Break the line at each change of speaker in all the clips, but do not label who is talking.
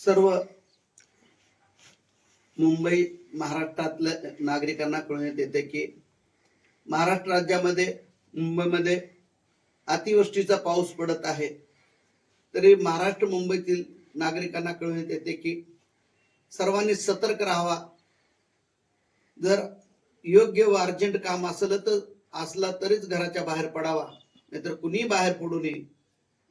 सर्व मुंबई महाराष्ट्रातल्या नागरिकांना कळवण्यात येते की महाराष्ट्र राज्यामध्ये मुंबईमध्ये अतिवृष्टीचा पाऊस पडत आहे। तरी महाराष्ट्र मुंबईतील नागरिकांना कळवण्यात येते की सर्वांनी सतर्क राहावा। जर योग्य व अर्जंट काम असलं तरीच घराच्या बाहेर पडावा, नाहीतर कुणी बाहेर पडू नये।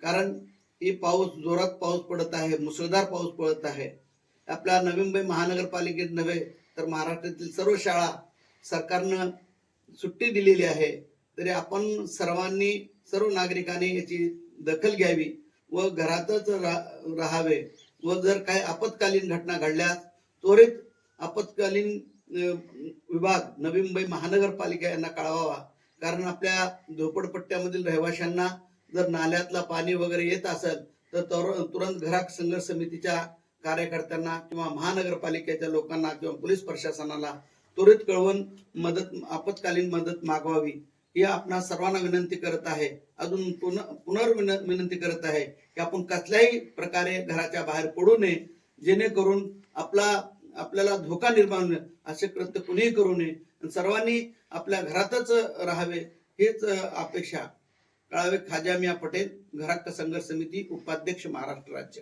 कारण ही जोरात पाऊस पडत आहे, मुसळधार पाऊस पडत आहे। आपल्या नवी मुंबई महानगरपालिकेत नव्हे तर महाराष्ट्रातील सर्व शाळा सरकारनं सुट्टी दिलेली आहे। तरी आपण सर्व नागरिकांनी याची दखल घ्यावी व घरातच राहावे व जर काही आपत्कालीन घटना घडल्यास त्वरित आपत्कालीन विभाग नवी मुंबई महानगरपालिका यांना कळवावा। कारण आपल्या झोपडपट्ट्यामधील रहिवाशांना जर नाल्यातला पाणी वगैरे येत असेल तर तुरंत घरात संघर्ष समितीच्या कार्यकर्त्यांना किंवा महानगरपालिकेच्या लोकांना किंवा पोलीस प्रशासनाला त्वरित कळवून आपत्कालीन मदत मागवावी ही आपणा सर्वांना विनंती करत आहे। अजून विनंती करत आहे की आपण कसल्याही प्रकारे घराच्या बाहेर पडू नये, जेणेकरून आपल्याला धोका निर्माण होईल असे कृत्य कुणीही करू नये। सर्वांनी आपल्या घरातच राहावे हीच अपेक्षा। कळावे खाजा मिया पटेल, घरात संघर्ष समिती, उपाध्यक्ष, महाराष्ट्र राज्य।